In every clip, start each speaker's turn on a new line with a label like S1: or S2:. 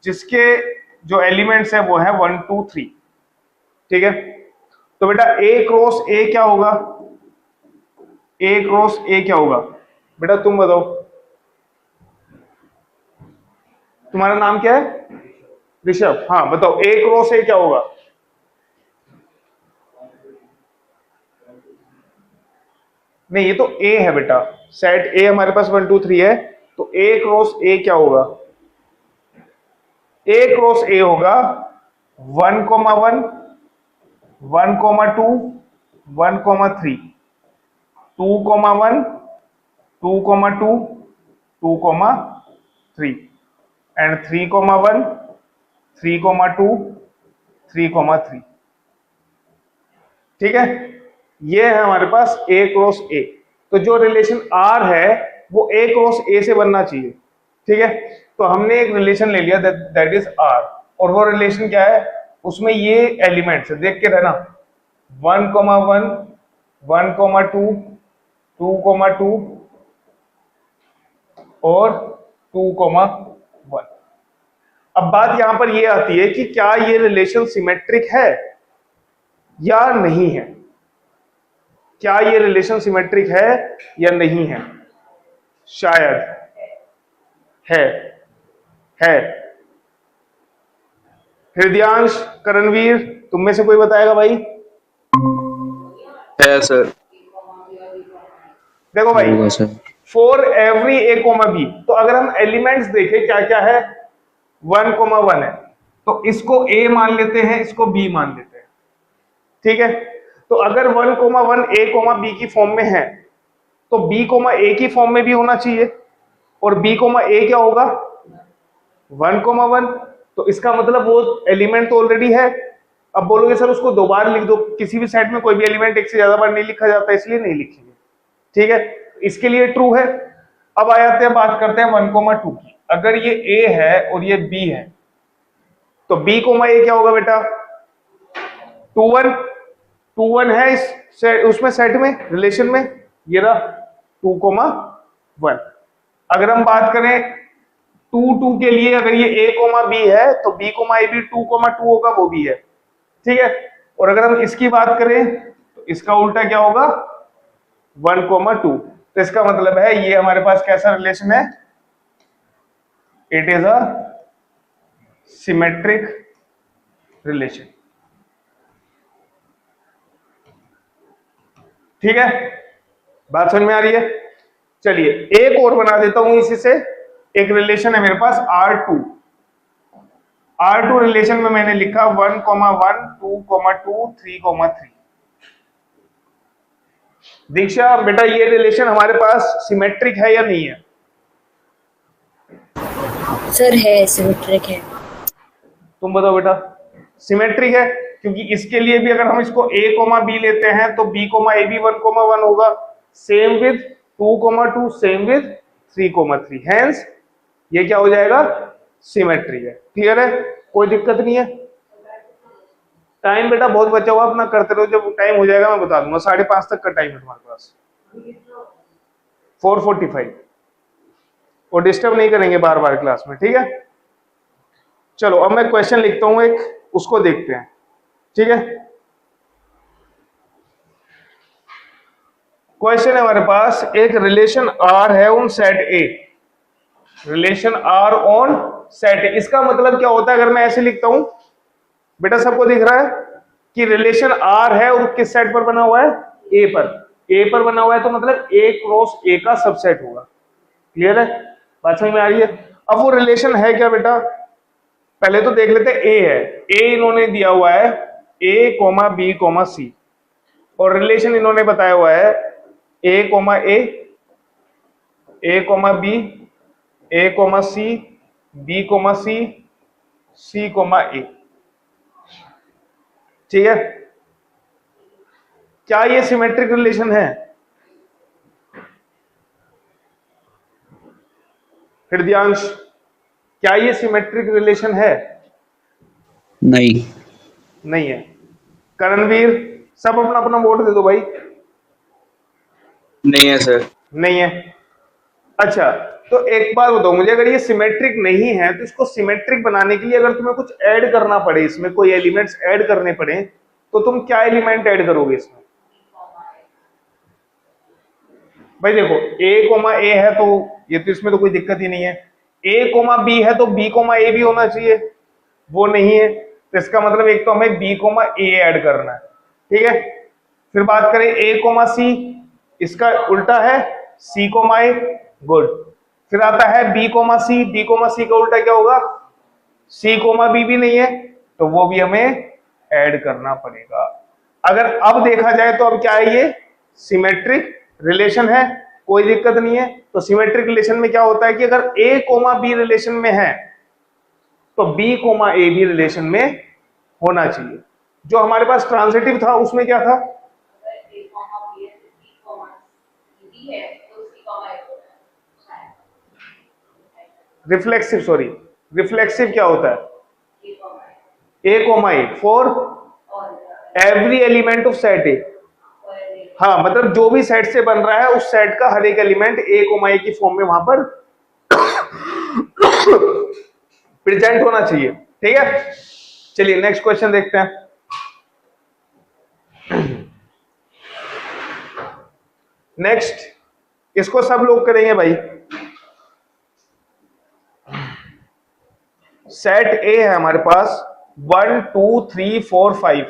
S1: जिसके जो एलिमेंट्स है वो है 1 2 3। ठीक है, तो बेटा ए क्रॉस ए क्या होगा? ए क्रॉस ए क्या होगा बेटा, तुम बताओ, तुम्हारा नाम क्या है? ऋषभ। हाँ बताओ, ए क्रॉस ए क्या होगा? नहीं, ये तो ए है बेटा, सेट ए हमारे पास 1 2 3 है, तो ए क्रॉस ए क्या होगा? ए क्रॉस ए होगा 1 1 1 2 1 3 2 1 2 2 2 3 एंड 3 1 3 2 3 3। ठीक है, ये है हमारे पास ए क्रॉस ए। तो जो रिलेशन आर है वो ए क्रॉस ए से बनना चाहिए। ठीक है, तो हमने एक रिलेशन ले लिया दैट इज आर, और वो रिलेशन क्या है? उसमें ये एलिमेंट्स है, देख के रहना, 1 1 1 2 2 2 और 2 1। अब बात यहां पर ये आती है कि क्या ये रिलेशन सिमेट्रिक है या नहीं है? क्या ये रिलेशन सिमेट्रिक है या नहीं है? शायद है। है हृदयांश, करणवीर, तुम में से कोई बताएगा भाई?
S2: है सर।
S1: देखो भाई,
S2: होगा sir.
S1: For every A comma B, तो अगर हम एलिमेंट्स देखें क्या क्या है, 1 1 है, तो इसको ए मान लेते हैं, इसको बी मान लेते हैं। ठीक है, तो अगर 1 1 ए बी की फॉर्म में है तो बी ए की फॉर्म में भी होना चाहिए, और बी ए क्या होगा? 1 1। तो इसका मतलब वो एलिमेंट तो ऑलरेडी है। अब बोलोगे सर उसको दो बार लिख दो, किसी भी सेट में कोई भी एलिमेंट एक से ज्यादा बार नहीं लिखा जाता, इसलिए नहीं लिखेंगे। ठीक है, इसके लिए ट्रू है। अब आ जाते हैं, बात करते हैं 1 2 की। अगर ये ए है और ये बी है, तो बी ए क्या होगा बेटा? 2 1। 2 1 है इस उसमें सेट में, रिलेशन में, ये रहा 2 1। अगर हम बात करें 2 2 के लिए, अगर ये a बी है तो b ए भी 2 2 होगा, वो भी है। ठीक है, और अगर हम इसकी बात करें तो इसका उल्टा क्या होगा? 1 2। तो इसका मतलब है ये हमारे पास कैसा रिलेशन है? It is a symmetric relation. ठीक है, बात समझ में आ रही है? चलिए एक और बना देता हूं इसी से। एक रिलेशन है मेरे पास R2। R2 रिलेशन में मैंने लिखा 1 1 2 2 3 3। दीक्षा बेटा, ये रिलेशन हमारे पास सिमेट्रिक है या नहीं है?
S3: सर है, सिमेट्रिक है।
S1: तुम बताओ बेटा। सिमेट्रिक है, क्योंकि इसके लिए भी अगर हम इसको a b लेते हैं तो b a भी 1 1 होगा, same with 2 2, same with 3 3। Hence ये क्या हो जाएगा? सिमेट्रिक है। क्लियर है? कोई दिक्कत नहीं है? टाइम बेटा बहुत बचा हुआ, अपना करते रहो, जब टाइम हो जाएगा मैं बता दूंगा। 5:30 तक का टाइम है तुम्हारे पास, 4:45, और डिस्टर्ब नहीं करेंगे बार बार क्लास में। ठीक है, चलो अब मैं क्वेश्चन लिखता हूं एक, उसको देखते हैं। ठीक है, क्वेश्चन है हमारे पास, एक रिलेशन आर है on set A. Relation R on set A, इसका मतलब क्या होता है अगर मैं ऐसे लिखता हूं? बेटा सबको दिख रहा है कि रिलेशन आर है और किस सेट पर बना हुआ है? ए पर। ए पर बना हुआ है तो मतलब ए क्रॉस ए का सबसेट होगा। क्लियर है? बात समझ में आ रही है? अब वो रिलेशन है क्या बेटा? पहले तो देख लेते हैं। ए है, ए इन्होंने दिया हुआ है a b c, और रिलेशन इन्होंने बताया हुआ है a b c b c a। ठीक है, क्या ये सिमेट्रिक रिलेशन है? हृदयांश, क्या ये सिमेट्रिक रिलेशन है?
S2: नहीं।
S1: नहीं है। करणवीर, सब अपना अपना वोट दे दो भाई।
S2: नहीं है सर।
S1: नहीं है। अच्छा, तो एक बात बताओ मुझे, अगर ये सिमेट्रिक नहीं है तो इसको सिमेट्रिक बनाने के लिए अगर तुम्हें कुछ ऐड करना पड़े, इसमें कोई एलिमेंट्स ऐड करने पड़े, तो तुम क्या एलिमेंट ऐड करोगे इसमें? भाई देखो a कोमा a है तो ये तो इसमें तो कोई दिक्कत ही नहीं है, a कोमा b है तो b कोमा a भी होना चाहिए, वो नहीं है तो इसका मतलब एक तो हमें b कोमा a ऐड करना है, ठीक है। फिर बात करें a कोमा c, इसका उल्टा है c कोमा a, गुड। फिर आता है b comma c, b comma c का उल्टा क्या होगा? c कोमा b भी नहीं है तो वो भी हमें ऐड करना पड़ेगा। अगर अब देखा जाए तो अब क्या है, ये सिमेट्रिक रिलेशन है, कोई दिक्कत नहीं है। तो सिमेट्रिक रिलेशन में क्या होता है कि अगर a कोमा b रिलेशन में है तो b कोमा a भी रिलेशन में होना चाहिए। जो हमारे पास ट्रांजिटिव था उसमें क्या था? रिफ्लेक्सिव, सॉरी रिफ्लेक्सिव क्या होता है? a comma a for every element of set A. हाँ, मतलब जो भी सेट से बन रहा है उस सेट का हर एक एलिमेंट a कोमा a की फॉर्म में वहां पर प्रेजेंट होना चाहिए, ठीक है। चलिए नेक्स्ट क्वेश्चन देखते हैं। नेक्स्ट, इसको सब लोग करेंगे भाई। सेट ए है हमारे पास 1 2 3 4 5,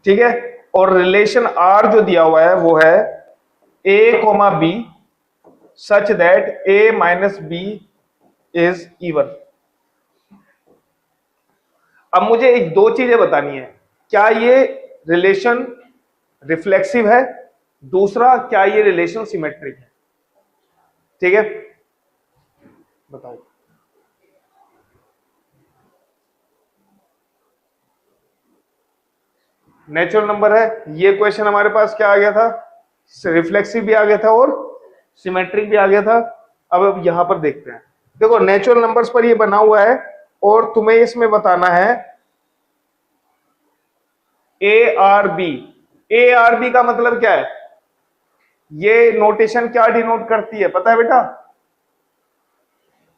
S1: ठीक है, और रिलेशन आर जो दिया हुआ है वो है a comma b such that a minus b is even. अब मुझे एक दो चीजें बतानी है, क्या ये रिलेशन रिफ्लेक्सिव है, दूसरा क्या ये रिलेशन सिमेट्रिक है, ठीक है, बताओ। नेचुरल नंबर है, ये क्वेश्चन हमारे पास क्या आ गया था? रिफ्लेक्सिव भी आ गया था और सिमेट्रिक भी आ गया था। अब यहां पर देखते हैं, देखो नेचुरल नंबर्स पर ये बना हुआ है और तुम्हें इसमें बताना है A R B. A R B का मतलब क्या है? ये नोटेशन क्या डिनोट करती है पता है बेटा?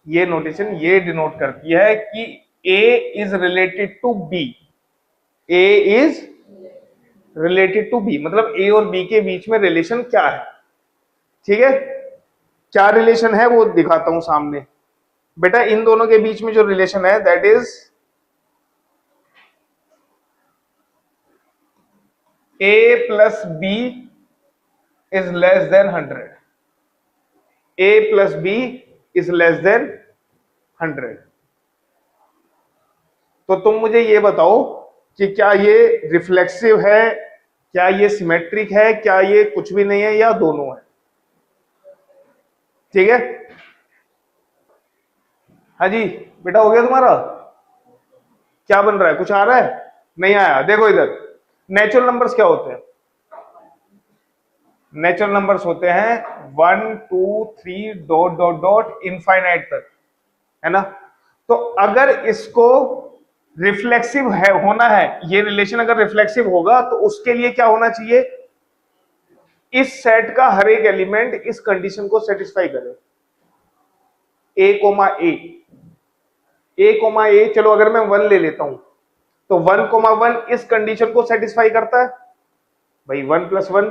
S1: ये नोटेशन ये डिनोट करती है कि A is related to B, A is related to B, मतलब ए और बी के बीच में रिलेशन क्या है, ठीक है। क्या रिलेशन है वो दिखाता हूं सामने बेटा। इन दोनों के बीच में जो रिलेशन है that is A plus B is less than 100, A plus B is less than 100। तो तुम मुझे ये बताओ कि क्या ये रिफ्लेक्सिव है, क्या ये सिमेट्रिक है, क्या ये कुछ भी नहीं है, या दोनों है, ठीक है। हाँ जी बेटा, हो गया तुम्हारा? क्या बन रहा है, कुछ आ रहा है? नहीं आया? देखो इधर, नेचुरल नंबर्स क्या होते हैं? नेचुरल नंबर्स होते हैं 1 2 3 डॉट डॉट डॉट इनफाइनाइट तक, है ना। तो अगर इसको रिफ्लेक्सिव है होना है, ये रिलेशन अगर रिफ्लेक्सिव होगा तो उसके लिए क्या होना चाहिए? इस सेट का हर एक एलिमेंट इस कंडीशन को सेटिस्फाई करे, ए कोमा ए, ए कोमा ए। चलो अगर मैं 1 ले लेता हूं तो 1 कोमा 1 इस कंडीशन को सेटिस्फाई करता है भाई, 1 प्लस 1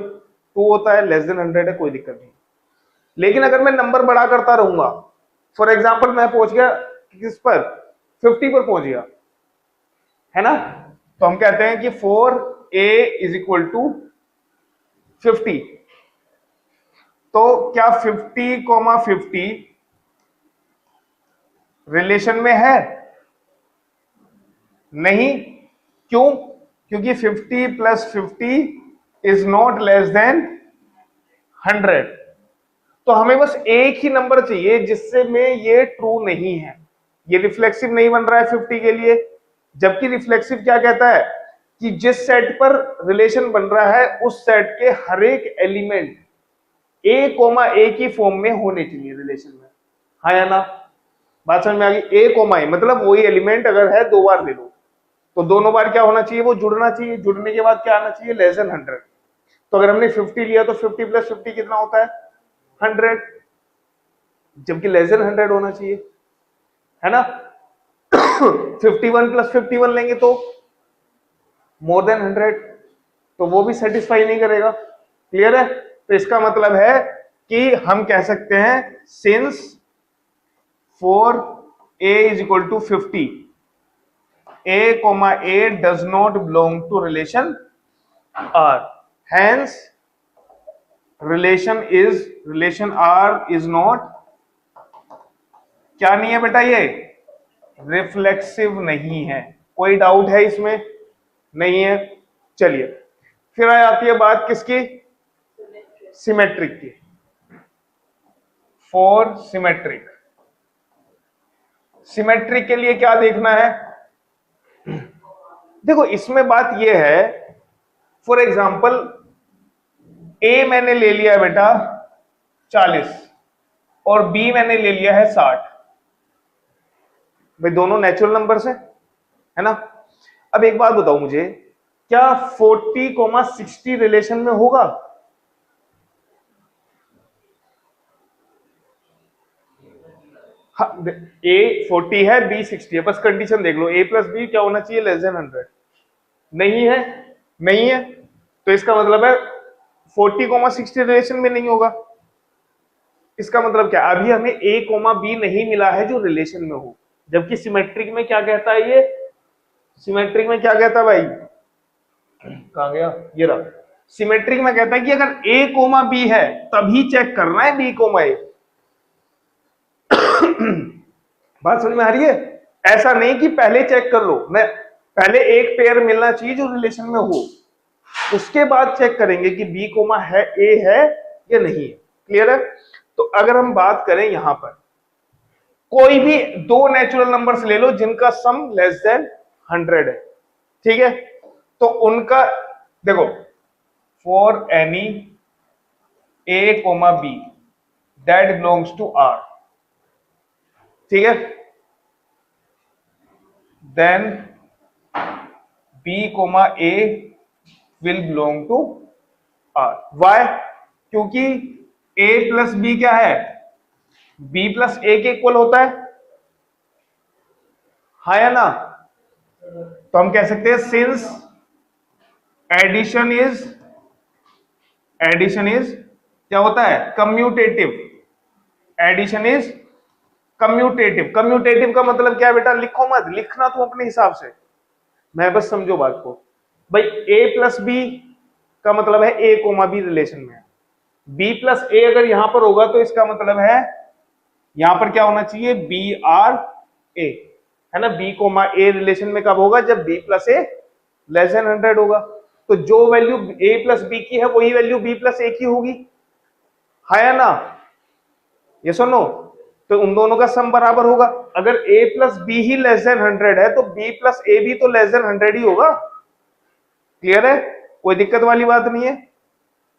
S1: 2 होता है, लेस देन 100 है, कोई दिक्कत नहीं। लेकिन अगर मैं नंबर बड़ा करता रहूंगा, फॉर एग्जाम्पल मैं पहुंच गया किस पर? 50 पर पहुंच गया, है ना, तो हम कहते हैं कि 4a इज इक्वल टू 50। तो क्या 50 कोमा 50 रिलेशन में है? नहीं, क्यों? क्योंकि 50 plus 50 is not less than 100। तो हमें बस एक ही नंबर चाहिए जिससे में ये ट्रू नहीं है, ये रिफ्लेक्सिव नहीं बन रहा है 50 के लिए। जबकि रिफ्लेक्सिव क्या कहता है कि जिस सेट पर रिलेशन बन रहा है उस सेट के हर एक एलिमेंट ए कोमा ए की फॉर्म में होने चाहिए रिलेशन में, हाँ या ना? बात समझ में आ गई? ए कोमा ए मतलब वही एलिमेंट अगर है दो बार ले लो तो दोनों बार क्या होना चाहिए? वो जुड़ना चाहिए। जुड़ने के बाद क्या आना चाहिए? Less than 100। तो अगर हमने 50 लिया तो 50 प्लस 50 कितना होता है? 100। जबकि लेस देन 100 होना चाहिए, है ना। 51 प्लस 51 लेंगे तो मोर देन 100, तो वो भी सेटिस्फाई नहीं करेगा। क्लियर है? तो इसका मतलब है कि हम कह सकते हैं since for a is equal to 50, a does not belong to relation R, hence relation R is not, क्या नहीं है बेटा, ये रिफ्लेक्सिव नहीं है। कोई डाउट है इसमें? नहीं है। चलिए फिर आ जाती है बात किसकी? सिमेट्रिक की। फॉर सिमेट्रिक के लिए क्या देखना है? देखो इसमें बात यह है, फॉर एग्जाम्पल ए मैंने ले लिया है बेटा 40 और बी मैंने ले लिया है 60, भाई दोनों नेचुरल नंबर्स हैं, है ना। अब एक बात बताओ मुझे, क्या 40,60 रिलेशन में होगा? हाँ, ए 40 है, बी 60 है, बस कंडीशन देख लो, ए प्लस बी क्या होना चाहिए? Less than 100। नहीं है, नहीं है, तो इसका मतलब है 40,60 रिलेशन में नहीं होगा। इसका मतलब क्या? अभी हमें ए कोमा बी नहीं मिला है जो रिलेशन में हो, जबकि सिमेट्रिक में क्या कहता है ये? सिमेट्रिक में क्या कहता है भाई? कहां गया? ये रहा। सिमेट्रिक में कहता है कि अगर ए कोमा बी है तभी चेक करना है बी कोमा ए। बात समझ में आ रही है? ऐसा नहीं कि पहले चेक कर लो, मैं पहले एक पेयर मिलना चाहिए जो रिलेशन में हो, उसके बाद चेक करेंगे कि बी कोमा है ए है या नहीं है। क्लियर है? तो अगर हम बात करें यहां पर, कोई भी दो नेचुरल नंबर्स ले लो जिनका सम लेस देन 100 है, ठीक है, तो उनका देखो, for any A comma B that belongs to R, ठीक है, then B comma A will belong to R. Why? क्योंकि a प्लस बी क्या है? b प्लस ए के इक्वल होता है, हाँ या ना। तो हम कह सकते हैं सिंस एडिशन इज क्या होता है? Commutative. Addition is commutative. Commutative का मतलब क्या है बेटा? लिखो मत, लिखना तो अपने हिसाब से, मैं बस समझो बात को। भाई a प्लस बी का मतलब है a कोमा बी रिलेशन में है, b प्लस ए अगर यहां पर होगा तो इसका मतलब है यहां पर क्या होना चाहिए? बी आर ए, है ना। b कोमा ए रिलेशन में कब होगा? जब b प्लस ए लेस देन 100 होगा। तो जो वैल्यू a प्लस बी की है वही वैल्यू b प्लस ए की होगी, हाँ या ना? ये सुनो, तो उन दोनों का सम बराबर होगा। अगर a प्लस बी ही लेस देन 100 है तो b प्लस ए भी तो लेस देन 100 ही होगा। क्लियर है? कोई दिक्कत वाली बात नहीं है।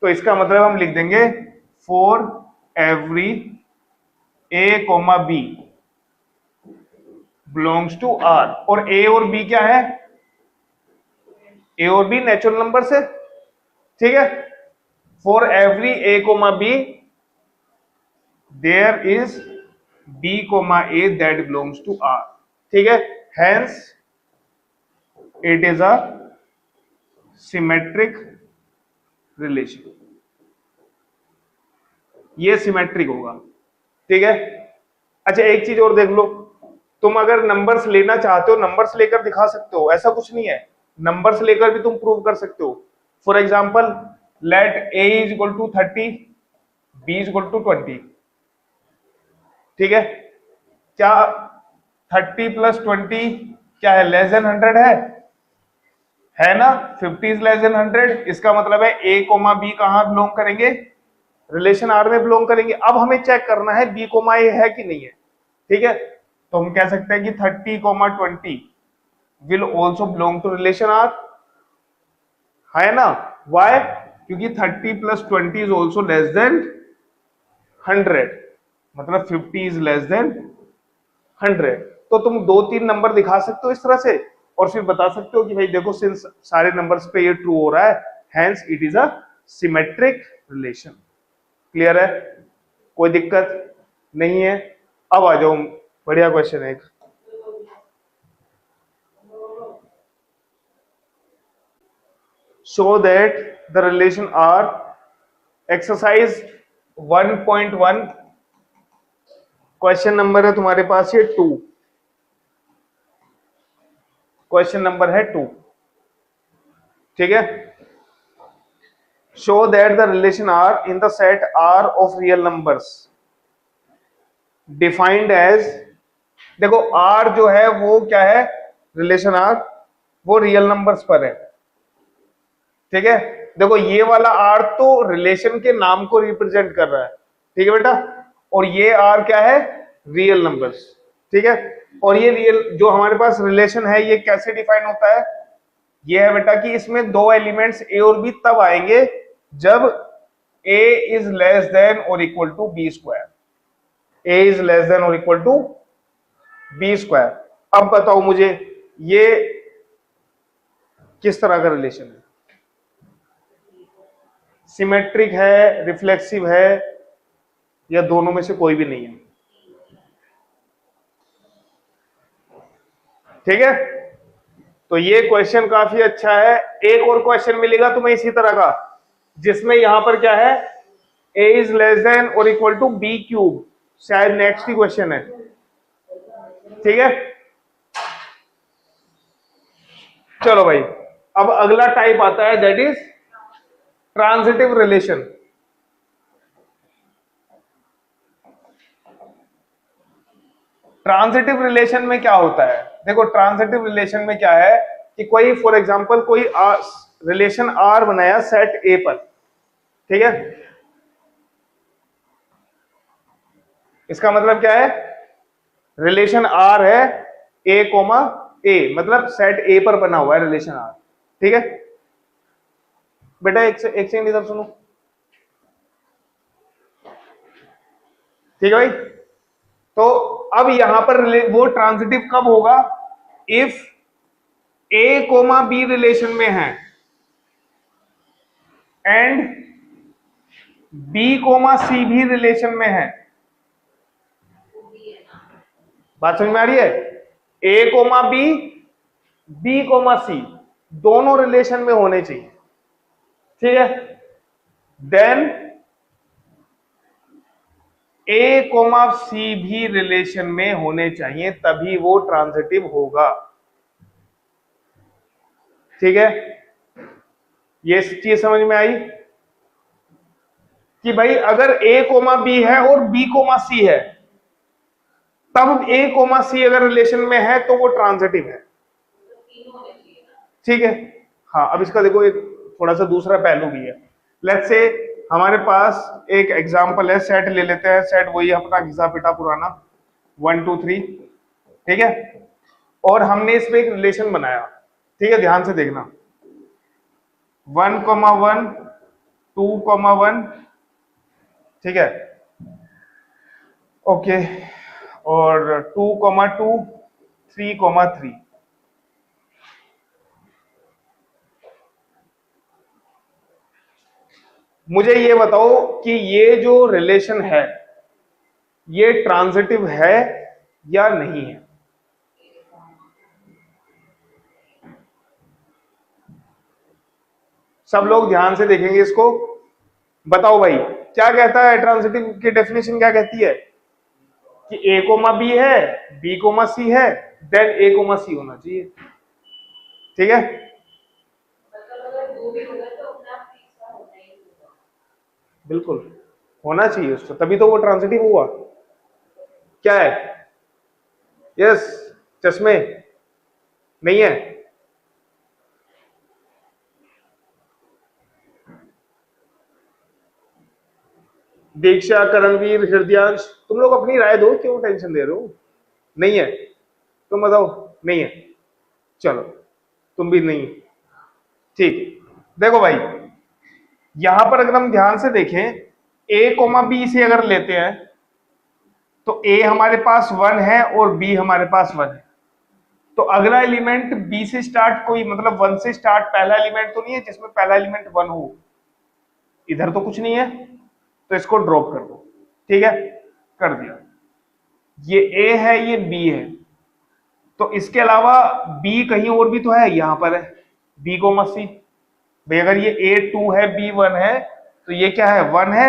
S1: तो इसका मतलब हम लिख देंगे for every a comma B belongs to R, और a और b क्या है? a और b नेचुरल नंबर से, ठीक है। For every a comma B there is b comma a that belongs to R, ठीक है। Hence it is a symmetric relation, ये सिमेट्रिक होगा, ठीक है। अच्छा एक चीज और देख लो, तुम अगर नंबर्स लेना चाहते हो नंबर्स लेकर दिखा सकते हो, ऐसा कुछ नहीं है, नंबर्स लेकर भी तुम प्रूव कर सकते हो। For example let a is equal to 30, b is equal to 20, ठीक है। क्या 30 प्लस 20 क्या है? लेस देन 100 है ना। 50 इज लेस देन 100, इसका मतलब है a कोमा b कहां बिलोंग करेंगे? रिलेशन आर में बिलोंग करेंगे। अब हमें चेक करना है b कोमा a है कि नहीं है, ठीक है। तो हम कह सकते हैं कि 30 comma 20 will also belong to relation R, है ना। वाई? क्योंकि 30 plus 20 is also less than 100, मतलब 50 इज लेस देन 100। तो तुम दो तीन नंबर दिखा सकते हो इस तरह से और फिर बता सकते हो कि भाई देखो सिंस सारे नंबर्स पे ये ट्रू हो रहा है, hence it is a symmetric relation. Clear है? कोई दिक्कत नहीं है। अब आ जाओ, बढ़िया क्वेश्चन है एक। Show that the relation R, exercise 1.1, question number है तुम्हारे पास ये 2, क्वेश्चन नंबर है 2, ठीक है। Show that the relation R in the set R of real numbers defined as, देखो आर जो है वो क्या है, रिलेशन आर वो रियल नंबर्स पर है, ठीक है। देखो ये वाला आर तो रिलेशन के नाम को रिप्रेजेंट कर रहा है, ठीक है बेटा, और ये आर क्या है, रियल नंबर्स, ठीक है। और ये रियल जो हमारे पास रिलेशन है ये कैसे डिफाइन होता है, ये है बेटा कि इसमें दो एलिमेंट्स ए और बी तब आएंगे जब a इज लेस देन और equal to B square, a is less than और इक्वल टू बी स्क्वायर। अब बताओ मुझे ये किस तरह का रिलेशन है, सिमेट्रिक है, रिफ्लेक्सिव है, या दोनों में से कोई भी नहीं है, ठीक है। तो ये क्वेश्चन काफी अच्छा है। एक और क्वेश्चन मिलेगा तुम्हें इसी तरह का, जिसमें यहां पर क्या है, a इज लेस देन और इक्वल टू बी क्यूब, शायद नेक्स्ट ही क्वेश्चन है, ठीक है। चलो भाई, अब अगला टाइप आता है that is transitive relation. Transitive relation में क्या होता है, देखो ट्रांजिटिव रिलेशन में क्या है कि कोई फॉर एग्जांपल कोई रिलेशन आर बनाया सेट ए पर, ठीक है। इसका मतलब क्या है, रिलेशन आर है ए कोमा ए, मतलब सेट ए पर बना हुआ है रिलेशन आर, ठीक है। बेटा एक सेकंड इधर सुनो, ठीक है भाई। तो अब यहां पर वो ट्रांजिटिव कब होगा, if A comma B relation में है एंड बी कोमा सी भी रिलेशन में है। बात समझ में आ रही है, A comma B, B comma C दोनों रिलेशन में होने चाहिए, ठीक है। देन ए कोमा सी भी रिलेशन में होने चाहिए, तभी वो ट्रांजिटिव होगा, ठीक है। ये चीज समझ में आई कि भाई अगर ए कोमा बी है और बी कोमा सी है, तब ए कोमा सी अगर रिलेशन में है तो वो ट्रांजिटिव है, ठीक है। हाँ, अब इसका देखो एक थोड़ा सा दूसरा पहलू भी है। लेट्स से हमारे पास एक एग्जांपल है, सेट ले लेते हैं, सेट वही अपना घिसा पिटा पुराना 1 2 3, ठीक है। और हमने इसमें एक रिलेशन बनाया, ठीक है, ध्यान से देखना, 1, 1 2, 1, ठीक है, ओके, और 2, 2 3, 3। मुझे ये बताओ कि ये जो रिलेशन है ये ट्रांजिटिव है या नहीं है। सब लोग ध्यान से देखेंगे इसको, बताओ भाई क्या कहता है, ट्रांजिटिव की डेफिनेशन क्या कहती है कि ए कोमा बी है, बी कोमा सी है, देन ए कोमा सी होना चाहिए, ठीक है। बिल्कुल होना चाहिए उसको, तभी तो वो ट्रांजिटिव हुआ। क्या है, यस, चश्मे नहीं है, दीक्षा, करणवीर, हृदयांश, तुम लोग अपनी राय दो, क्यों टेंशन दे रहे हो। नहीं है, तुम बताओ, नहीं है, चलो तुम भी नहीं, ठीक। देखो भाई यहां पर अगर हम ध्यान से देखें, ए कोमा बी से अगर लेते हैं तो ए हमारे पास 1 है और बी हमारे पास 1 है, तो अगला एलिमेंट बी से स्टार्ट, कोई मतलब 1 से स्टार्ट पहला एलिमेंट तो नहीं है जिसमें पहला एलिमेंट 1 हो, इधर तो कुछ नहीं है, तो इसको ड्रॉप कर दो, ठीक है, कर दिया। ये ए है, ये बी है, तो इसके अलावा बी कहीं और भी तो है, यहां पर है बी कोमा सी। भाई अगर ये ए 2 है, बी 1 है, तो ये क्या है 1 है,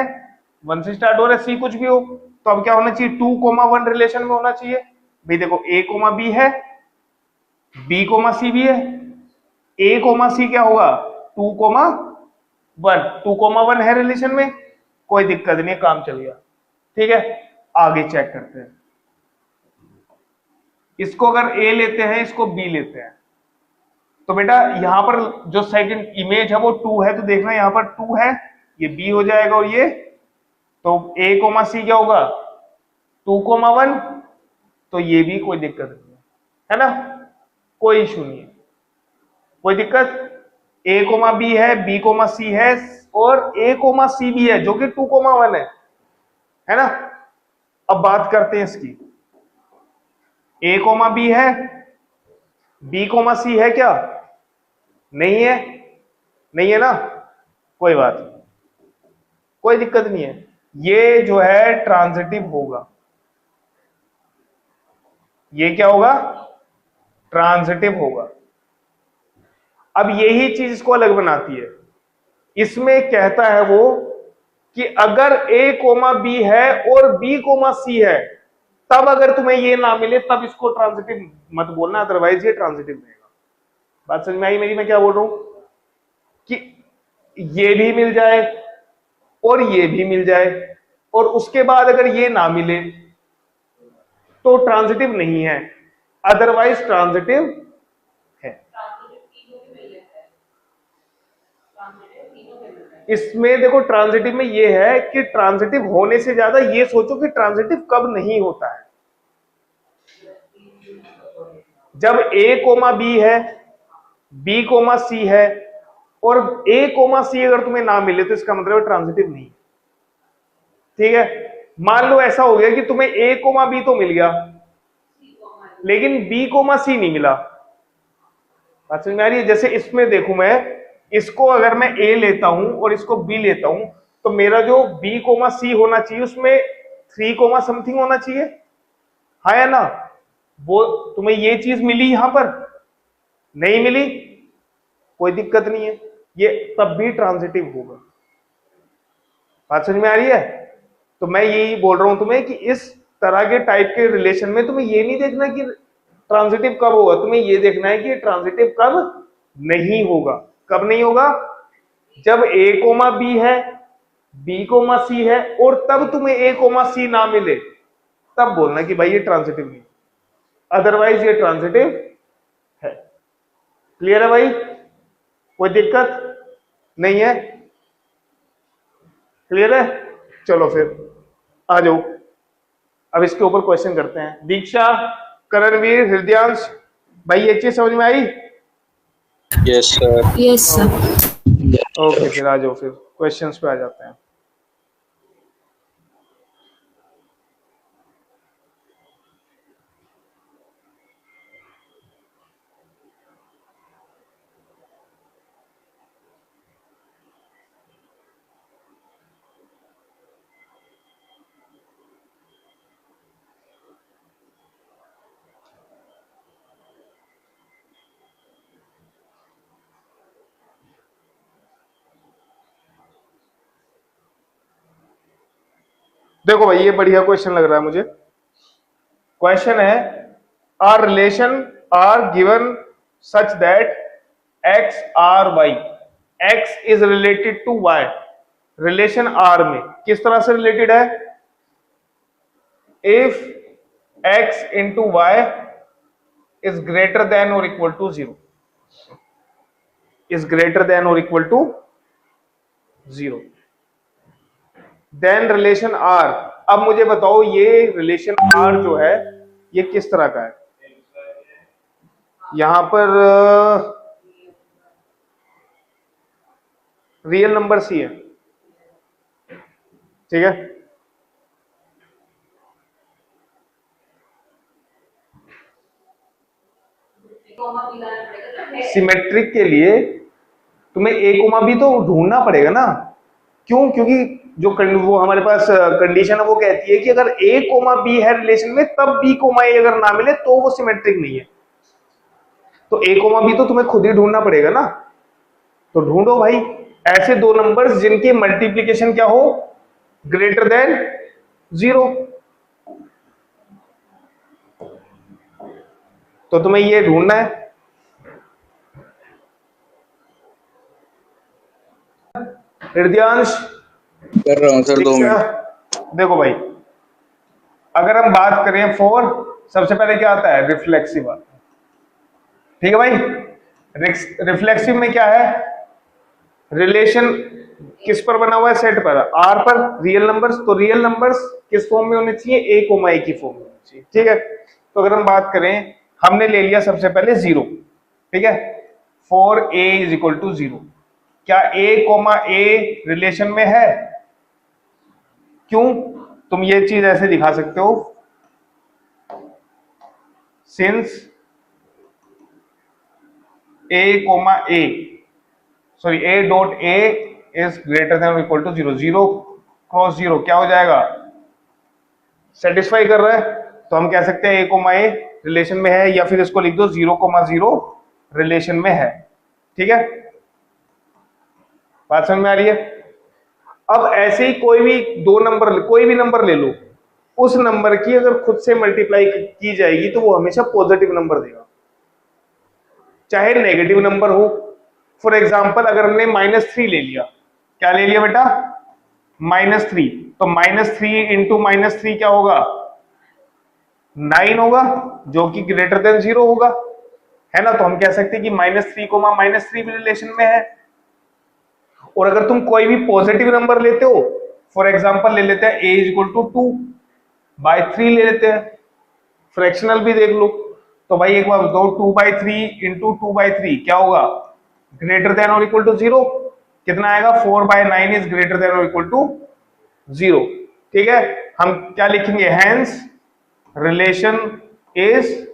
S1: 1 से स्टार्ट हो रहा है, सी कुछ भी हो, तो अब क्या होना चाहिए 2,1 रिलेशन में होना चाहिए। भाई देखो ए कोमा बी है, बी कोमा सी भी है, ए कोमा सी क्या होगा 2,1, 2,1 है रिलेशन में, कोई दिक्कत नहीं है, काम चल गया। ठीक है, आगे चेक करते हैं। इसको अगर ए लेते हैं, इसको बी लेते हैं, तो बेटा यहां पर जो सेकंड इमेज है वो 2 है, तो देखना यहां पर 2 है, ये बी हो जाएगा, और ये तो ए कोमा सी क्या होगा 2,1, तो ये भी कोई दिक्कत नहीं है ना, कोई इशू नहीं है, कोई दिक्कत। ए कोमा बी है, बी कोमा सी है, और ए कोमा सी भी है जो कि 2,1 है ना। अब बात करते हैं इसकी, ए कोमा बी है, बी कोमा सी है क्या, नहीं है, नहीं है ना, कोई बात नहीं, कोई दिक्कत नहीं है, ये जो है ट्रांजिटिव होगा, ये क्या होगा ट्रांजिटिव होगा। अब यही चीज इसको अलग बनाती है, इसमें कहता है वो कि अगर ए कोमा बी है और बी कोमा सी है, तब अगर तुम्हें ये ना मिले तब इसको ट्रांजिटिव मत बोलना, अदरवाइज ये ट्रांजिटिव रहेगा। बात समझ में आई मेरी, मैं क्या बोल रहा हूं कि ये भी मिल जाए और ये भी मिल जाए, और उसके बाद अगर ये ना मिले तो ट्रांजिटिव नहीं है, अदरवाइज ट्रांजिटिव है। इसमें देखो ट्रांजिटिव में ये है कि ट्रांजिटिव होने से ज्यादा ये सोचो कि ट्रांजिटिव कब नहीं होता है। जब ए कोमा बी है, बी कोमा सी है, और ए कोमा सी अगर तुम्हें ना मिले तो इसका मतलब ट्रांजिटिव नहीं। ठीक है, मान लो ऐसा हो गया कि तुम्हें ए कोमा बी तो मिल गया लेकिन बी कोमा सी नहीं मिला। बात समझ में आ रही है? जैसे इसमें देखूं मैं, इसको अगर मैं ए लेता हूं और इसको बी लेता हूं, तो मेरा जो बी कोमा सी होना चाहिए उसमें 3 कोमा समथिंग होना चाहिए, हाँ या ना। वो तुम्हें ये चीज मिली, यहां पर नहीं मिली, कोई दिक्कत नहीं है, ये तब भी ट्रांजिटिव होगा। बात समझ में आ रही है? तो मैं यही बोल रहा हूं तुम्हें कि इस तरह के टाइप के रिलेशन में तुम्हें ये नहीं देखना कि ट्रांजिटिव कब होगा, तुम्हें ये देखना है कि ट्रांजिटिव कब नहीं होगा। कब नहीं होगा? जब ए कोमा बी है, बी कोमा सी है, और तब तुम्हें ए कोमा सी ना मिले, तब बोलना कि भाई ये ट्रांजिटिव नहीं, अदरवाइज ये ट्रांजिटिव है। क्लियर है भाई? कोई दिक्कत नहीं है? क्लियर है? चलो फिर आ जाओ, अब इसके ऊपर क्वेश्चन करते हैं। दीक्षा, करणवीर, हृदयांश, भाई ये चीज समझ में आई?
S2: Yes sir.
S3: Yes sir.
S1: Okay, फिर आ जाओ, फिर क्वेश्चंस पे आ जाते हैं। देखो भाई, ये बढ़िया क्वेश्चन लग रहा है मुझे। क्वेश्चन है, R relation R given such that X R Y, X is related to Y. Relation R में किस तरह से रिलेटेड है? If X into Y is greater than और equal to 0, is greater than और equal to 0, then relation R. अब मुझे बताओ ये रिलेशन आर जो है ये किस तरह का है? यहां पर रियल नंबर सी है, ठीक है। सिमेट्रिक के लिए तुम्हें ए कोमा बी तो ढूंढना पड़ेगा ना, क्यों? क्योंकि जो वो हमारे पास कंडीशन है वो कहती है कि अगर a कोमा b है रिलेशन में तब b कोमा a अगर ना मिले तो वो सिमेट्रिक नहीं है। तो a कोमा b तो तुम्हें खुद ही ढूंढना पड़ेगा ना, तो ढूंढो भाई ऐसे दो नंबर्स जिनकी मल्टीप्लीकेशन क्या हो, ग्रेटर देन 0। तो तुम्हें ये ढूंढना है। हृदयांश
S2: कर रहा हूँ सर, 2 मिनट।
S1: देखो भाई, अगर हम बात करें फॉर, सबसे पहले क्या आता है, रिफ्लेक्सिव आता है। ठीक है भाई, रिफ्लेक्सिव में क्या है, रिलेशन किस पर बना हुआ है, सेट पर, आर पर, रियल नंबर्स। तो रियल नंबर्स किस फॉर्म में होने चाहिए, ए कोमा ए की फॉर्म में होने चाहिए। ठीक है, तो अगर हम बात करें, हमने ले लिया सबसे पहले 0। ठीक है, for A is equal to 0। क्या ए कोमा ए रिलेशन में है? क्यों? तुम ये चीज ऐसे दिखा सकते हो, since a comma a, sorry a dot a is greater than और इक्वल टू 0, 0 क्रॉस 0 क्या हो जाएगा, सेटिस्फाई कर रहा है। तो हम कह सकते हैं a कोमा a रिलेशन में है, या फिर इसको लिख दो 0 कोमा 0 रिलेशन में है। ठीक है, बात समझ में आ रही है? अब ऐसे ही कोई भी दो नंबर, कोई भी नंबर ले लो, उस नंबर की अगर खुद से मल्टीप्लाई की जाएगी तो वो हमेशा पॉजिटिव नंबर देगा, चाहे नेगेटिव नंबर हो। फॉर एग्जाम्पल अगर हमने -3 ले लिया, क्या ले लिया बेटा, -3, तो -3 इंटू -3 क्या होगा, 9 होगा, जो कि ग्रेटर देन 0 होगा, है ना। तो हम कह सकते हैं कि -3 कोमा -3 भी रिलेशन में है। और अगर तुम कोई भी पॉजिटिव नंबर लेते हो, फॉर एग्जाम्पल ले लेते हैं a इज इक्वल टू 2/3 ले लेते हैं, फ्रैक्शनल भी देख लो, तो भाई एक बार बताओ 2/3 इंटू 2/3 क्या होगा, ग्रेटर देन और इक्वल टू 0। कितना आएगा, 4/9 इज ग्रेटर देन और इक्वल टू 0। ठीक है, हम क्या लिखेंगे, हेंस रिलेशन इज,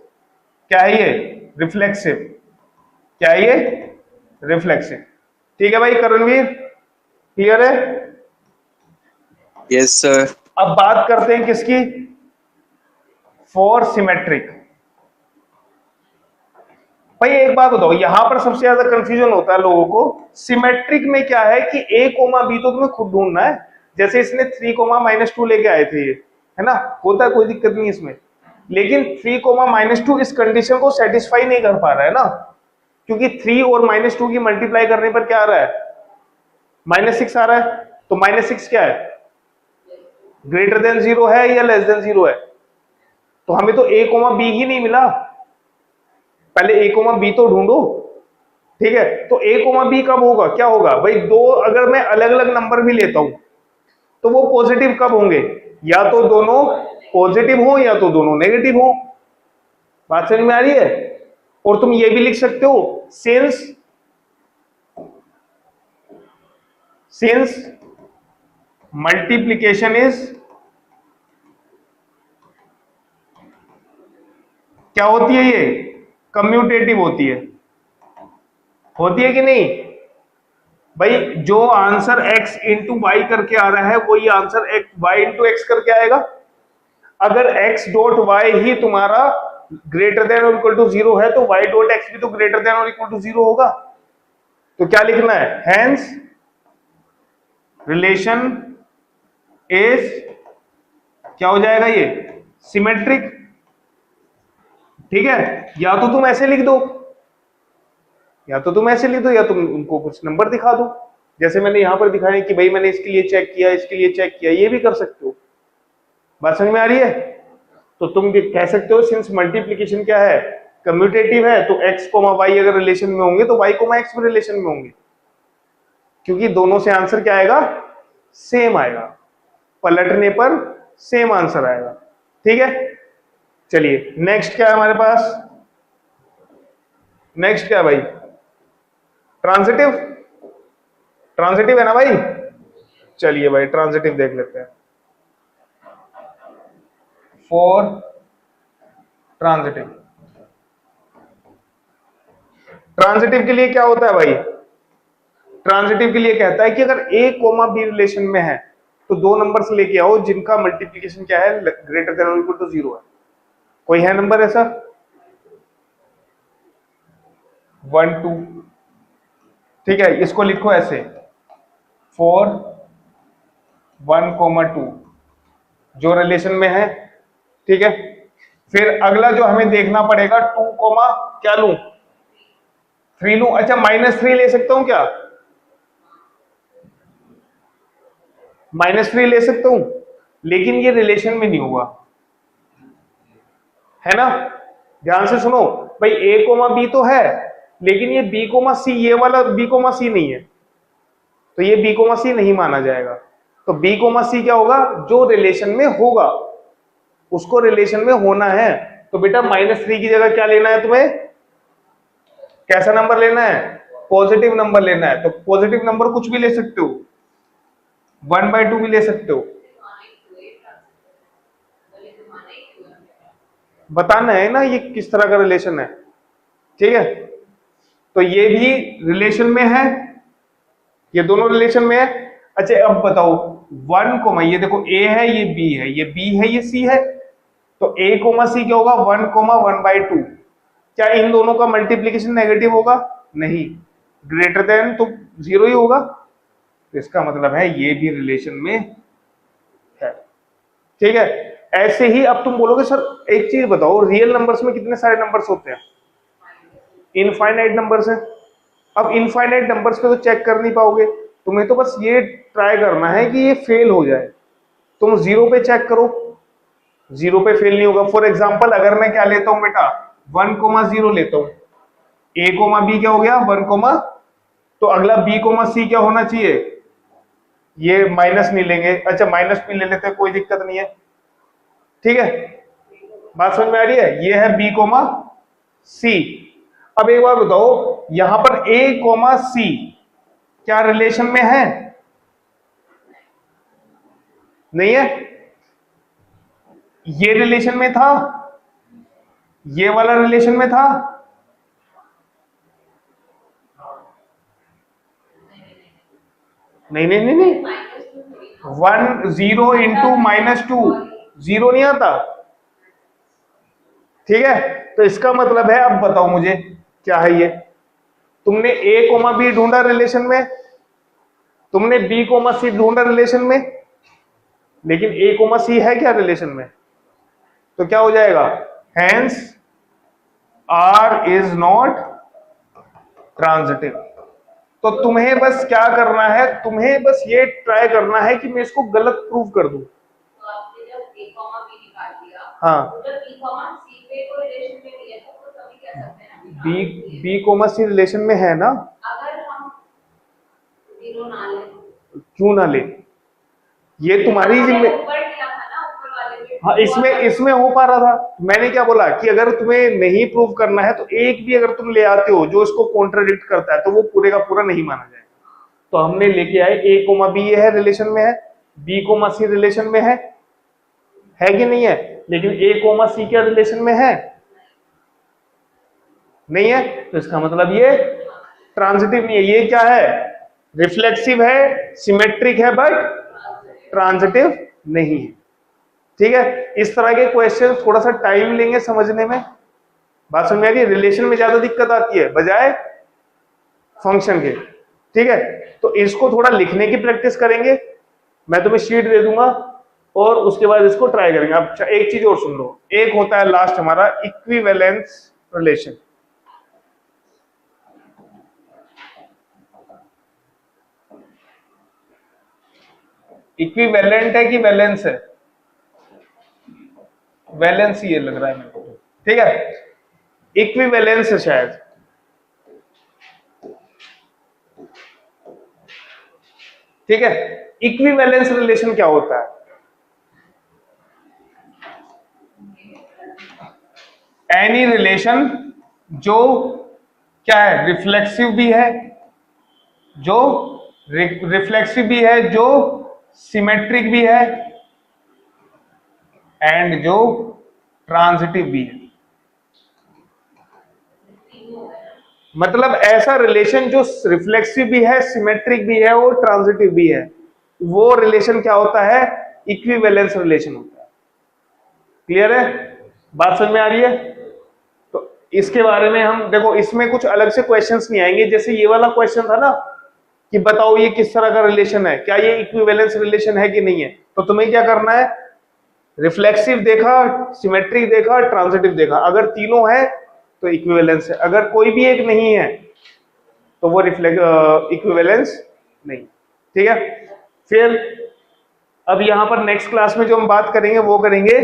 S1: क्या है ये, रिफ्लेक्सिव। क्या है ये, रिफ्लेक्सिव। ठीक है भाई करणवीर, क्लियर है?
S2: Yes sir.
S1: अब बात करते हैं किसकी, फॉर सिमेट्रिक। भाई एक बात बताओ, यहां पर सबसे ज्यादा कंफ्यूजन होता है लोगों को, सिमेट्रिक में क्या है कि a कोमा b तो तुम्हें खुद ढूंढना है। जैसे इसने 3 कोमा -2 लेके आए थे ये, है ना, होता है, कोई दिक्कत नहीं इसमें। लेकिन 3 कोमा -2 इस कंडीशन को सेटिस्फाई नहीं कर पा रहा है ना, क्योंकि 3 और -2 की मल्टीप्लाई करने पर क्या आ रहा है, -6 आ रहा है। तो -6 क्या है, ग्रेटर देन 0 है या लेस देन 0 है? तो हमें तो a कोमा b ही नहीं मिला, पहले a कोमा b तो ढूंढो। ठीक है, तो a कोमा b कब होगा, क्या होगा भाई, दो अगर मैं अलग अलग नंबर भी लेता हूं तो वो पॉजिटिव कब होंगे, या तो दोनों पॉजिटिव हो या तो दोनों नेगेटिव हो। बात समझ में आ रही है? और तुम ये भी लिख सकते हो, सिंस मल्टीप्लीकेशन इज, क्या होती है ये, कम्यूटेटिव होती है कि नहीं भाई? जो आंसर x इंटू वाई करके आ रहा है वही आंसर y इंटू एक्स करके आएगा। अगर x डॉट वाई ही तुम्हारा ग्रेटर देन और इक्वल टू 0 है तो y डॉट एक्स भी तो ग्रेटर देन और इक्वल टू 0 होगा। तो क्या लिखना है, हेंस रिलेशन इज, क्या हो जाएगा ये, सिमेट्रिक। ठीक है, या तो तुम ऐसे लिख दो, या तो तुम उनको कुछ नंबर दिखा दो, जैसे मैंने यहां पर दिखाया कि भाई मैंने इसके लिए चेक किया, इसके लिए चेक किया, ये भी कर सकते हो। बात समझ में आ रही है? तो तुम भी कह सकते हो सिंस मल्टीप्लीकेशन क्या है, कम्यूटेटिव है, तो x कोमा वाई अगर रिलेशन में होंगे तो y कोमा एक्स भी रिलेशन में होंगे, क्योंकि दोनों से आंसर क्या आएगा, सेम आएगा, पलटने पर सेम आंसर आएगा। ठीक है, चलिए नेक्स्ट क्या है हमारे पास, नेक्स्ट क्या है भाई, ट्रांजिटिव। ट्रांजिटिव है ना भाई, चलिए भाई ट्रांजिटिव देख लेते हैं। फॉर ट्रांजिटिव, ट्रांजिटिव के लिए क्या होता है भाई, ट्रांजिटिव के लिए कहता है कि अगर a कोमा b रिलेशन में है तो दो नंबर्स लेके आओ जिनका मल्टीप्लीकेशन क्या है, ग्रेटर देन और इक्वल टू 0 है। कोई है नंबर ऐसा? 1 2, ठीक है, इसको लिखो ऐसे 4 1 2 जो रिलेशन में है, ठीक है। फिर अगला जो हमें देखना पड़ेगा 2 कोमा क्या लूं, 3 लूं। अच्छा -3 ले सकता हूं क्या? -3 ले सकता हूं, लेकिन ये रिलेशन में नहीं होगा, है ना। ध्यान से सुनो भाई, a कोमा b तो है, लेकिन ये b कोमा c, ये वाला b कोमा c नहीं है, तो ये b कोमा c नहीं माना जाएगा। तो b कोमा c क्या होगा, जो रिलेशन में होगा उसको रिलेशन में होना है। तो बेटा -3 की जगह क्या लेना है तुम्हें, कैसा नंबर लेना है, पॉजिटिव नंबर लेना है। तो पॉजिटिव नंबर कुछ भी ले सकते हो, 1/2 भी ले सकते हो, बताना है ना ये किस तरह का रिलेशन है, ठीक है। तो ये भी रिलेशन में है, ये दोनों रिलेशन में है। अच्छा अब बताओ 1 कोमा, ये देखो a है, ये b है, ये b है, ये c है, तो a कोमा c क्या होगा, 1 कोमा 1/2। क्या इन दोनों का मल्टीप्लीकेशन नेगेटिव होगा? नहीं, ग्रेटर देन तो 0 ही होगा। तो इसका मतलब है ये भी रिलेशन में है, ठीक है। ऐसे ही अब तुम बोलोगे सर एक चीज बताओ, रियल नंबर्स में कितने सारे नंबर्स होते हैं? इनफाइनाइट नंबर्स है। अब इनफाइनाइट नंबर्स पे तो चेक कर नहीं पाओगे, तुम्हें तो बस ये ट्राई करना है कि ये फेल हो जाए। तुम 0 पे चेक करो, 0 पे फेल नहीं होगा। फॉर एग्जांपल अगर मैं क्या लेता हूं बेटा, 1 0 लेता हूं, a कोमा b क्या हो गया, 1 कोमा, तो अगला b कोमा c क्या होना चाहिए, ये माइनस नहीं लेंगे, अच्छा माइनस भी ले लेते हैं, कोई दिक्कत नहीं है, ठीक है। बात समझ में आ रही है, ये है b कोमा c। अब एक बार बताओ, यहां पर a कोमा c क्या रिलेशन में है? नहीं है, ये रिलेशन में था, ये वाला रिलेशन में था, नहीं नहीं नहीं नहीं, 1 0 इंटू -2 0 नहीं आता, ठीक है। तो इसका मतलब है, अब बताओ मुझे क्या है ये, तुमने a कोमा b ढूंढा रिलेशन में, तुमने b कोमा c ढूंढा रिलेशन में, लेकिन a कोमा c है क्या रिलेशन में? तो क्या हो जाएगा, hence r is not transitive. तो तुम्हें बस क्या करना है, तुम्हें बस ये ट्राई करना है कि मैं इसको गलत प्रूव कर दूं।
S4: तो आपने जब a b निकाल दिया,
S1: हाँ,
S4: तो जब b c पे कोई रिलेशन में नहीं है तो तभी कह सकते हैं ना
S1: b कोमा c रिलेशन में है ना।
S4: अगर हम 0 ना लें,
S1: क्यों ना ले, ये तुम्हारी जिम्मे,
S4: ऊपर दिया था ना, ऊपर वाले में।
S1: हाँ इसमें हो पा रहा था। मैंने क्या बोला कि अगर तुम्हें नहीं प्रूव करना है तो एक भी अगर तुम ले आते हो जो इसको कॉन्ट्राडिक्ट करता है तो वो पूरे का पूरा नहीं माना जाएगा। तो हमने लेके आए a कोमा b ये है रिलेशन में है, b कोमा c रिलेशन में है कि नहीं है, लेकिन a कोमा c क्या रिलेशन में है, नहीं है। तो इसका मतलब ये ट्रांजिटिव नहीं है, ये क्या है, रिफ्लेक्सिव है, सिमेट्रिक है, बट ट्रांजिटिव नहीं है, ठीक है। इस तरह के क्वेश्चन थोड़ा सा टाइम लेंगे समझने में। बात समझ में आ रही है, रिलेशन में ज्यादा दिक्कत आती है बजाय फंक्शन के, ठीक है। तो इसको थोड़ा लिखने की प्रैक्टिस करेंगे, मैं तुम्हें शीट दे दूंगा और उसके बाद इसको ट्राई करेंगे। अब एक चीज और सुन लो, एक होता है लास्ट हमारा इक्विवेलेंस रिलेशन। इक्विवेलेंट है कि वैलेंस है, वैलेंस ही लग रहा है मेरे को, ठीक है। इक्विवेलेंस है शायद, ठीक है। इक्विवेलेंस रिलेशन क्या होता है, एनी रिलेशन जो क्या है, रिफ्लेक्सिव भी है, जो रिफ्लेक्सिव भी है, जो सिमेट्रिक भी है एंड जो ट्रांजिटिव भी है। मतलब ऐसा रिलेशन जो रिफ्लेक्सिव भी है, सिमेट्रिक भी है और ट्रांजिटिव भी है, वो रिलेशन क्या होता है? इक्विवेलेंस रिलेशन होता है। क्लियर है? बात समझ में आ रही है? तो इसके बारे में हम देखो, इसमें कुछ अलग से क्वेश्चंस नहीं आएंगे। जैसे ये वाला क्वेश्चन था ना कि बताओ ये किस तरह का रिलेशन है, क्या ये इक्विवेलेंस रिलेशन है कि नहीं है, तो तुम्हें क्या करना है? रिफ्लेक्सिव देखा, सिमेट्रिक देखा, ट्रांजिटिव देखा, अगर तीनों है तो इक्विवेलेंस है, अगर कोई भी एक नहीं है तो वो इक्विवेलेंस नहीं। ठीक है? फिर अब यहां पर नेक्स्ट क्लास में जो हम बात करेंगे वो करेंगे